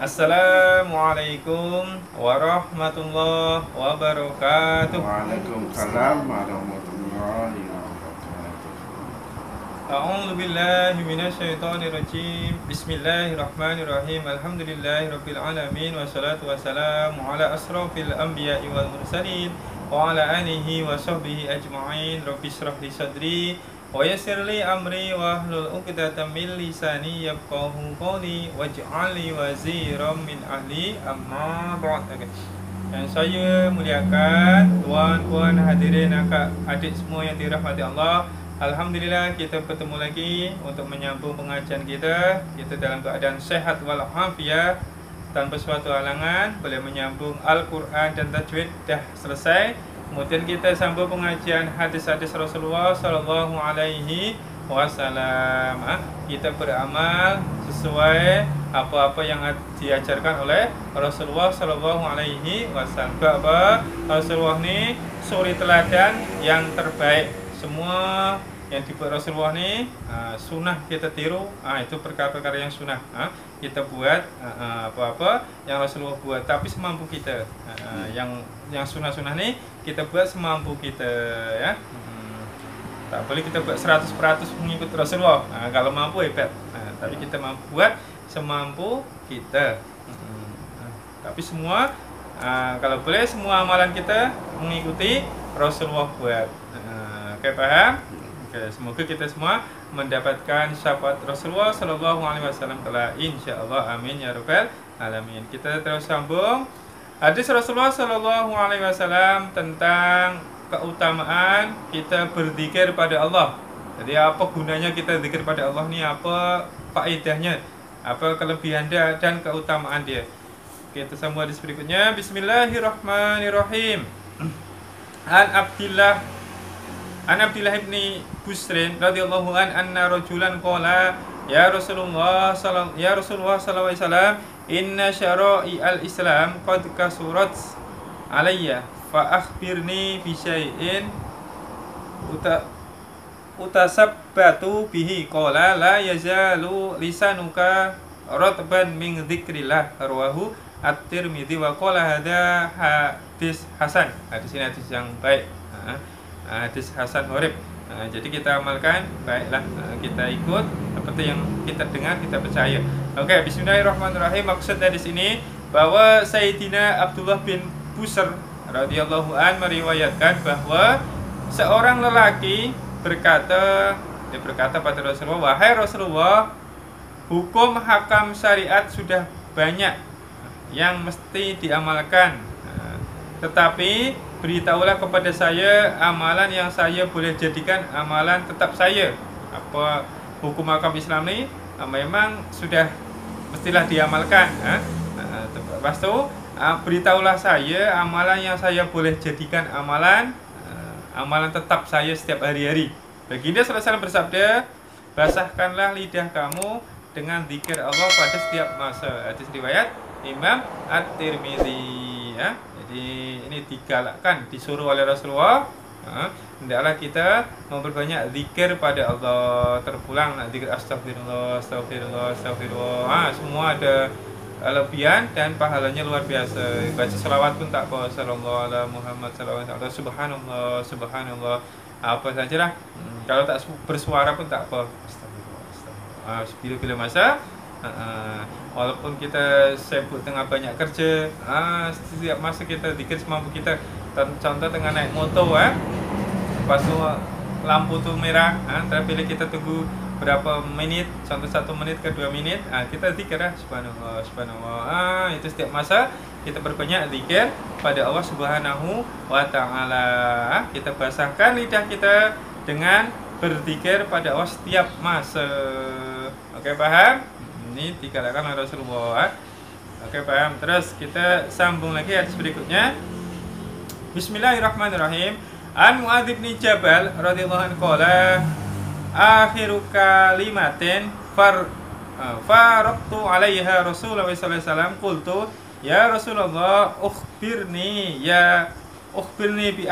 Assalamualaikum warahmatullahi wabarakatuh. Waalaikumsalam warahmatullahi wabarakatuh. A'udzu billahi minasyaitonir rajim. Bismillahirrahmanirrahim. Alhamdulillahirabbil alamin wassalatu wassalamu ala asrofil anbiya'i wal mursalin wa ala alihi wa sahbihi ajma'in. Rabbi shrah li sadri wa yassir li amri wa hlul 'uqdatam min lisani yafqahu qawli waj'al li waziran min ahli amma ba'd. Yang saya muliakan tuan-puan hadirin akak adik semua yang dirahmati Allah, alhamdulillah kita bertemu lagi untuk menyambung pengajian kita. Kita dalam keadaan sehat walafiat tanpa suatu halangan, boleh menyambung Al-Quran dan tajwid dah selesai. Kemudian kita sambung pengajian hadis-hadis Rasulullah Sallallahu Alaihi Wasallam. Kita beramal sesuai apa-apa yang diajarkan oleh Rasulullah Sallallahu Alaihi Wasallam. Bahwa Rasulullah ni suri teladan yang terbaik. Semua yang dibuat Rasulullah ni sunnah kita tiru. Itu perkara-perkara yang sunnah kita buat, apa-apa yang Rasulullah buat, tapi semampu kita. Yang sunnah-sunnah ni kita buat semampu kita, ya. Tak boleh kita buat 100% mengikut Rasulullah. Kalau mampu hebat. Tapi kita mampu buat semampu kita. Tapi semua kalau boleh semua amalan kita mengikuti Rasulullah buat. Oke, paham? Oke, semoga kita semua mendapatkan syafaat Rasulullah Sallallahu Alaihi Wasallam telah, insyaallah, amin ya rabbal alamin. Kita terus sambung hadis Rasulullah Sallallahu Alaihi Wasallam tentang keutamaan kita berzikir pada Allah. Jadi apa gunanya kita zikir pada Allah ni? Apa faedahnya? Apa kelebihan dia dan keutamaan dia? Kita sambung hadis berikutnya. Bismillahirrahmanirrahim. An Abdillah ibni Busrin radhiyallahu anna rajulan qala ya Rasulullah sallallahu alaihi wasallam inna syara'i al-Islam qad kasurat alayya fa akhbirni bi syai'in utasabbatu bihi qala la yazalu lisanuka ratban min dzikrillah rawahu at-Tirmidzi wa qala hadza hadis hasan. Hadis ini hadis yang baik. Hadis hasan horib. Jadi kita amalkan, baiklah, kita ikut seperti yang kita dengar, kita percaya. Oke, bismillahirrahmanirrahim. Maksud dari sini bahwa Sayyidina Abdullah bin Busr radhiyallahu an meriwayatkan bahwa seorang lelaki berkata pada Rasulullah, wahai Rasulullah, hukum hakam syariat sudah banyak yang mesti diamalkan, tetapi beritahulah kepada saya amalan yang saya boleh jadikan amalan tetap saya. Apa hukum hakam Islam ni memang sudah mestilah diamalkan. Lepas tu beritahulah saya amalan yang saya boleh jadikan amalan tetap saya setiap hari-hari. Baginda sallallahu alaihi wasallam bersabda, basahkanlah lidah kamu dengan zikir Allah pada setiap masa. Hadis riwayat Imam At-Tirmidzi. Jadi ini digalakkan, disuruh oleh Rasulullah. Hendaklah kita memperbanyak zikir pada Allah. Terpulang nak zikir astagfirullah, astagfirullah, astagfirullah. Semua ada kelebihan dan pahalanya luar biasa. Baca selawat pun tak apa. Sallallahu alaihi Muhammad sallallahu alaihi wasallam. Subhanallah, subhanallah. Apa sajalah. Kalau tak bersuara pun tak apa. Astagfirullah, astagfirullah. Bila-bila masa walaupun kita sibuk tengah banyak kerja, setiap masa kita zikir semampu kita. Contoh tengah naik motor, lepas tu lampu tu merah, terpilih kita tunggu berapa menit, contoh 1 menit ke 2 menit, kita zikir subhanallah, subhanallah. Itu setiap masa kita berbanyak zikir pada Allah Subhanahu wa taala. Kita basahkan lidah kita dengan berzikir pada Allah setiap masa. Oke, paham? Ini dikatakan oleh Rasulullah. Oke, paham. Terus kita sambung lagi hadis berikutnya. Bismillahirrahmanirrahim. An Muadz bin Jabal radhiyallahu anhu qala akhiru kalimatin faraqtu 'alaiha Rasulullah sallallahu alaihi wasallam qultu ya Rasulullah ukhbirni bi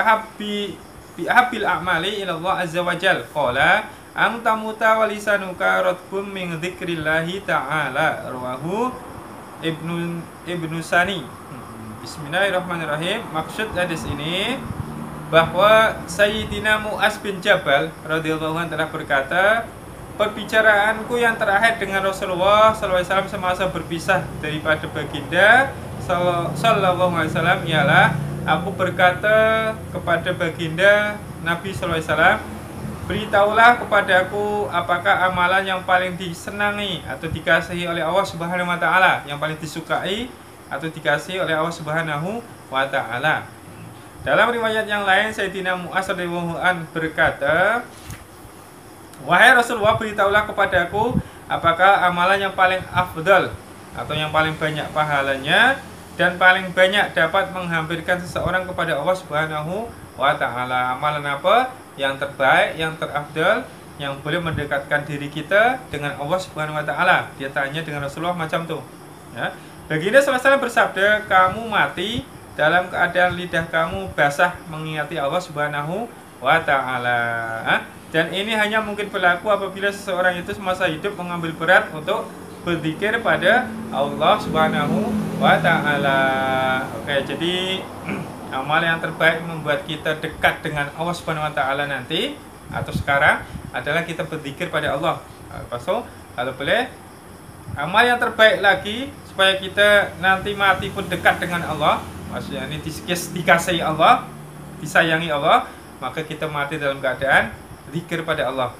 ahabbil a'mali ila Allah azza wa jalla. Qala anta muta walisanuka ratbum min dzikrillahi ta'ala rawahu Ibnu Sani. Bismillahirrahmanirrahim. Maksud hadis ini bahwa Sayyidina Mu'az bin Jabal radhiyallahu anhu telah berkata, perbicaraanku yang terakhir dengan Rasulullah SAW semasa berpisah daripada baginda Sallallahu Alaihi Wasallam ialah aku berkata kepada baginda Nabi Sallallahu Alaihi Wasallam, beritahulah kepadaku apakah amalan yang paling disenangi atau dikasihi oleh Allah Subhanahu Wa Taala, yang paling disukai atau dikasihi oleh Allah Subhanahu Wa Taala. Dalam riwayat yang lain, Sayyidina Mu'az radhiyallahu anhu berkata, wahai Rasulullah, beritahulah kepadaku apakah amalan yang paling afdal atau yang paling banyak pahalanya dan paling banyak dapat menghampirkan seseorang kepada Allah Subhanahu wa Ta'ala. Amalan apa yang terbaik, yang terafdal, yang boleh mendekatkan diri kita dengan Allah Subhanahu wa Ta'ala? Dia tanya dengan Rasulullah macam tuh, ya. Baginda SAW bersabda, kamu mati dalam keadaan lidah kamu basah mengingati Allah Subhanahu wa Ta'ala. Dan ini hanya mungkin berlaku apabila seseorang itu semasa hidup mengambil berat untuk berzikir pada Allah Subhanahu wa Ta'ala. Oke, jadi amal yang terbaik membuat kita dekat dengan Allah Subhanahu wa Ta'ala nanti atau sekarang adalah kita berzikir pada Allah. Pasal kalau boleh, amal yang terbaik lagi supaya kita nanti mati pun dekat dengan Allah, maksudnya ini dikasihi Allah, disayangi Allah, maka kita mati dalam keadaan zikir pada Allah.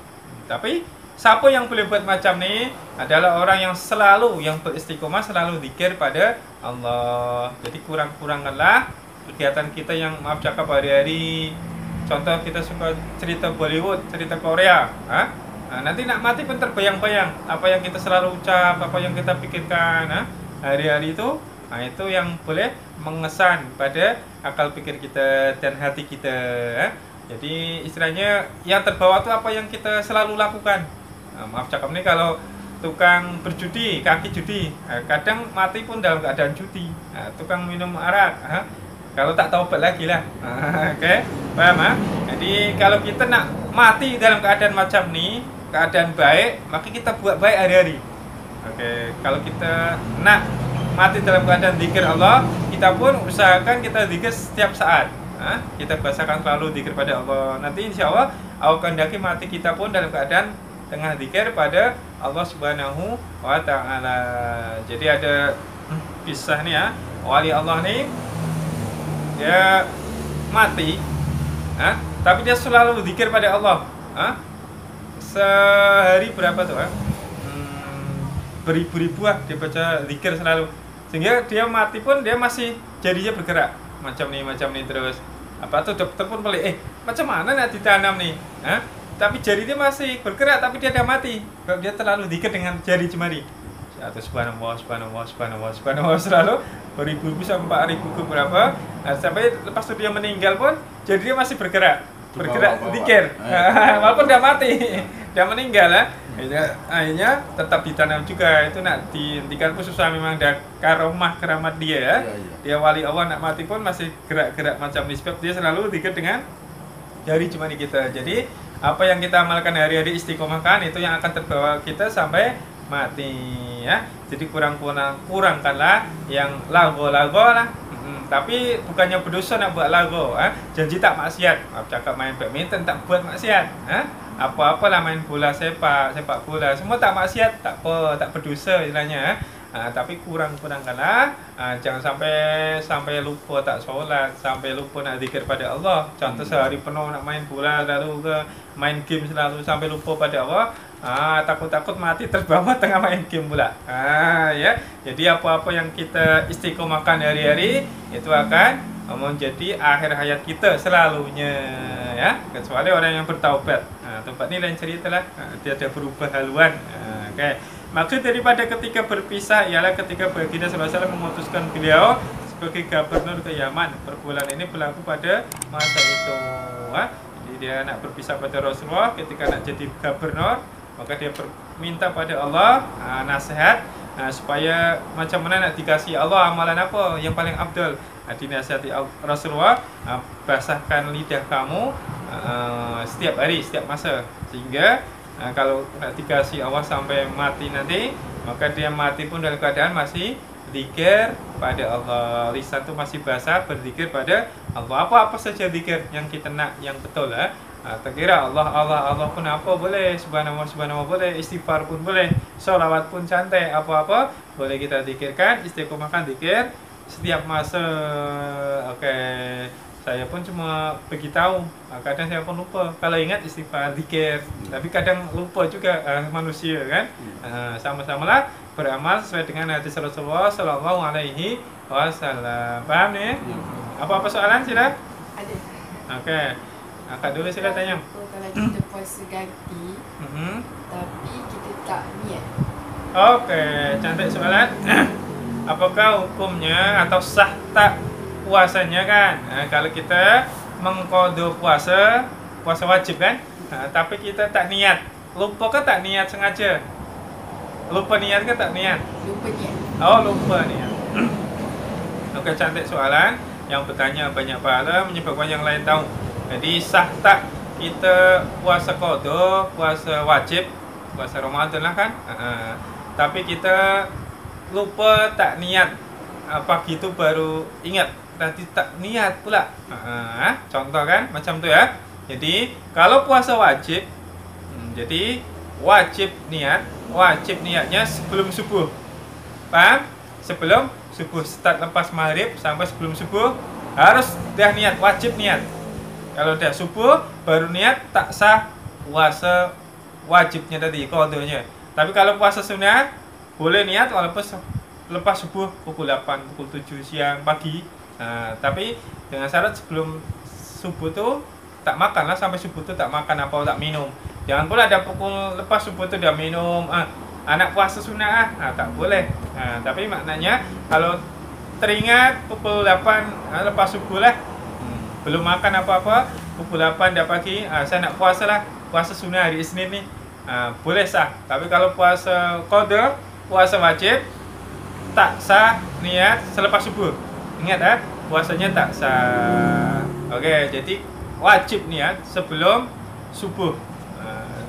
Tapi siapa yang boleh buat macam ni adalah orang yang selalu, yang beristiqomah selalu zikir pada Allah. Jadi kurang-kurangkanlah kegiatan kita yang maaf cakap hari-hari. Contoh kita suka cerita Bollywood, cerita Korea, nanti nak mati pun terbayang-bayang apa yang kita selalu ucap, apa yang kita pikirkan hari-hari itu. Itu yang boleh mengesan pada akal pikir kita dan hati kita. Jadi istilahnya yang terbawa itu apa yang kita selalu lakukan. Maaf cakap ini kalau tukang berjudi, kaki judi, kadang mati pun dalam keadaan judi. Tukang minum arak, kalau tak taubat lagi lah. Oke, paham? Jadi kalau kita nak mati dalam keadaan macam ni, keadaan baik, maka kita buat baik hari-hari. Oke, kalau kita nak mati dalam keadaan zikir Allah, kita pun usahakan kita zikir setiap saat. Kita bahasakan selalu zikir pada Allah. Nanti insya Allah kehendaki mati kita pun dalam keadaan tengah zikir pada Allah Subhanahu wa Ta'ala. Jadi ada kisah nih ya, wali Allah nih dia mati, tapi dia selalu zikir pada Allah. Sehari berapa tuh? Beribu-ribu dia baca zikir selalu, sehingga dia mati pun dia masih jadinya bergerak macam nih terus. Apa tuh dokter pun pelik, macam mana nak ditanam nih? Tapi jari dia masih bergerak, tapi dia dah mati. Kalau dia terlalu zikir dengan jari jemari. Atau subhanallah selalu beribu-ribu sampai 4.000 ke berapa. Sampai lepas itu dia meninggal pun jari dia masih bergerak zikir. Walaupun dia mati, dia meninggal akhirnya tetap ditanam juga. Itu nak dihentikan pun susah, memang dah keramat dia ya. Dia wali Allah, nak mati pun masih gerak-gerak macam ni, sebab dia selalu zikir dengan jari jemari kita. Jadi apa yang kita amalkan hari-hari istiqomahkan, itu yang akan terbawa kita sampai mati ya. Jadi kurangkanlah yang lago-lago lah. Tapi bukannya berdosa nak buat lago, janji tak maksiat. Cakap main badminton tak buat maksiat, apa-apalah main bola sepak bola, semua tak maksiat, tak apa, tak berdosa istilahnya. Tapi kurangkanlah, jangan sampai lupa tak solat, sampai lupa nak zikir pada Allah. Contoh sehari penuh nak main bola, lalu ke main game selalu sampai lupa pada Allah. Takut-takut mati terbawa tengah main game pula. Ya. Jadi apa-apa yang kita istiqomahkan hari-hari itu akan menjadi akhir hayat kita selalunya ya. Kecuali orang yang bertaubat. Taubat ni lain cerita lah. Dia ada berubah haluan. Oke. Maksud daripada ketika berpisah ialah ketika baginda SAW memutuskan beliau sebagai gubernur ke Yaman. Perbulan ini berlaku pada masa itu. Jadi dia nak berpisah pada Rasulullah ketika nak jadi gubernur, maka dia minta pada Allah nasihat supaya macam mana nak dikasih Allah amalan apa yang paling abdul. Dinasihati Rasulullah, basahkan lidah kamu setiap hari, setiap masa, sehingga kalau nak dikasih Allah sampai mati nanti, maka dia mati pun dalam keadaan masih zikir pada Allah. Lisan itu masih basah, berzikir pada Allah. Apa saja zikir yang kita nak, yang betul lah. Terkira Allah pun apa boleh, subhanallah boleh, istighfar pun boleh, sholawat pun santai, apa-apa boleh kita zikirkan, istiqomahkan zikir setiap masa. Oke, saya pun cuma beritahu, kadang saya pun lupa. Kalau ingat istighfar, zikir, tapi kadang lupa juga manusia kan. Sama-sama lah beramal sesuai dengan hadis Rasulullah Sallallahu Alaihi Wasallam. Paham nih? Apa soalan sila? Ada. Oke. Akak dulu sila tanya. Kalau kita puasa ganti, tapi kita tak niat. Oke, cantik soalan. Apakah hukumnya atau sah tak puasanya kan? Kalau kita mengqadha puasa wajib kan? Tapi kita tak niat. Lupa ke tak niat sengaja? Lupa niat ke tak niat? Lupa niat. Oh, lupa niat. Oke, cantik soalan. Yang bertanya banyak pahala menyebabkan yang lain tahu. Jadi sah tak kita puasa qadha, puasa wajib, puasa Ramadan lah kan? Tapi kita lupa tak niat. Pagi itu baru ingat, tadi tak niat pula. Contoh kan macam tu ya. Jadi kalau puasa wajib, jadi wajib niatnya sebelum subuh. Paham? Sebelum subuh, start lepas maghrib sampai sebelum subuh harus dah niat, wajib niat. Kalau dah subuh baru niat, tak sah puasa wajibnya tadi, qadhanya. Tapi kalau puasa sunat boleh niat walaupun lepas subuh pukul 8, pukul 7 siang, pagi. Tapi dengan syarat sebelum subuh tuh tak makan lah, sampai subuh tuh tak makan apa, tak minum. Jangan pula ada pukul lepas subuh tuh dah minum. Anak puasa sunat tak boleh. Tapi maknanya kalau teringat pukul 8 lepas subuh lah, belum makan apa-apa, pukul 8 dah pagi, saya nak puasa lah, puasa sunnah hari Isnin ni, boleh sah. Tapi kalau puasa qadha, puasa wajib, tak sah niat selepas subuh. Ingat puasanya tak sah. Okey, jadi wajib niat sebelum subuh,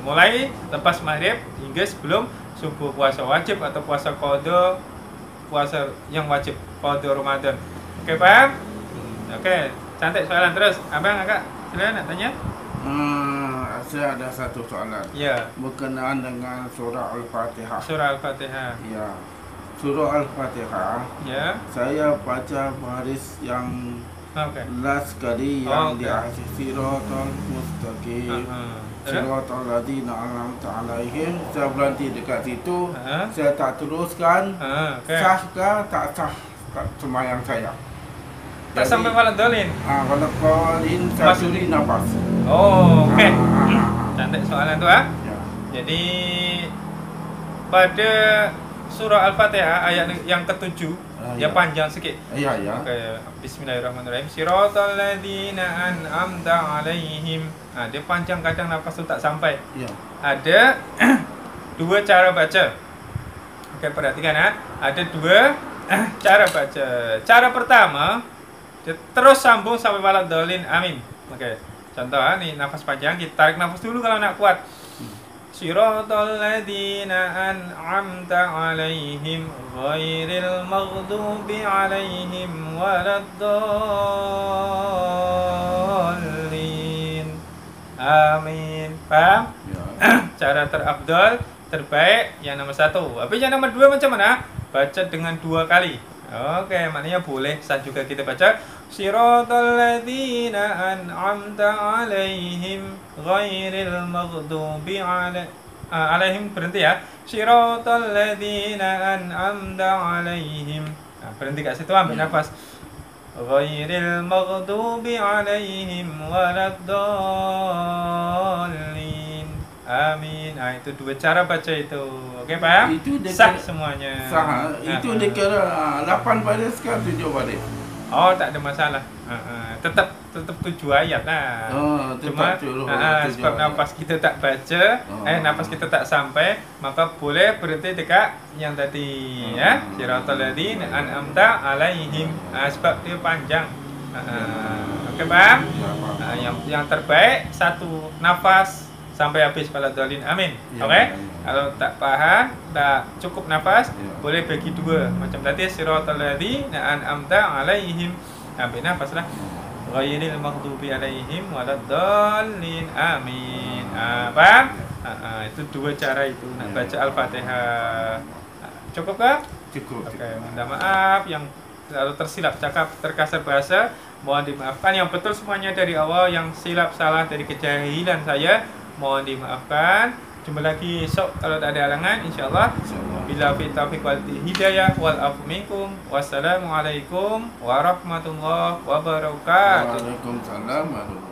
mulai lepas maghrib hingga sebelum subuh. Puasa wajib atau puasa qadha, puasa yang wajib qadha Ramadan. Okey, paham? Okey. Cantik soalan terus. Abang, Akak, silakan nak tanya. Saya ada satu soalan. Ya. Berkenaan dengan surah Al-Fatihah. Surah Al-Fatihah. Ya. Surah Al-Fatihah. Ya. Saya baca baris yang Okey. last kali yang Okey. di akhir siratal mustaqim. Siratal ladzina an'amta 'alaihim. Saya berhenti dekat situ. Saya tak teruskan. Okey. Sahkah tak sah sembahyang saya? Tak sampai waladhdallin. Waladhdallin saya suri nafas. Oh, okey. Cantik soalan tu Ya. Jadi pada surah Al-Fatihah ayat yang ke-7, dia panjang sikit. Ya. Okey, bismillahirrahmanirrahim. Siratal ladzina an'amta 'alaihim. Dia panjang, kadang nafas tu tak sampai. Ya. Ada dua cara baca. Okey, perhatikan ada dua cara baca. Cara pertama, dia terus sambung sampai waladhdallin, amin. Okey. Contoh ni nafas panjang, kita tarik nafas dulu kalau nak kuat. Siratal ladzina an'amta 'alaihim ghairil maghdubi 'alaihim waladdallin. Amin. Paham? Ya. Cara terafdal, terbaik yang nomor 1. Tapi yang nomor 2 macam mana? Baca dengan 2 kali. Okey, maknanya boleh sah juga kita baca Siratal ladzina an'amta 'alaihim ghairil maghdubi 'alaihim, berhenti ya. Siratal ladzina an'amta 'alaihim. Berhenti kat situ, ambil nafas. Ghairil maghdubi 'alaihim waladdallin. Amin. Itu dua cara baca itu. Okey, paham? Itu sah semuanya. Sah. Itu dia kira 8 baris ke 7 baris? Oh, tak ada masalah. Tetap 7 ayat lah. Cuma sebab nafas kita tak baca, nafas kita tak sampai, maka boleh berhenti dekat yang tadi ya. Siratal ladzina an'amta 'alaihim. Sebab dia panjang. Okey, paham? Yang terbaik satu nafas sampai habis waladhdallin. Amin. Ya, Oke? ya. Kalau tak paham, tak cukup nafas, Ya. boleh bagi dua. Macam tadi siratal ladzina an'amta 'alaihim. Ambil nafas lah. Ghairil maghdubi 'alaihim waladhdallin. Amin. Paham? Itu dua cara itu nak baca Al-Fatihah. Cukup kah? Cukup. Oke, minta maaf yang selalu tersilap cakap terkasar bahasa, mohon dimaafkan. Yang betul semuanya dari awal, yang silap salah dari kejahilan saya, mohon dimaafkan. Jumpa lagi esok kalau tak ada halangan, insyaallah. Bila fi taufiq wal hidayah wal afu minkum. Wassalamualaikum warahmatullahi wabarakatuh. Waalaikumsalam warahmatullahi wabarakatuh.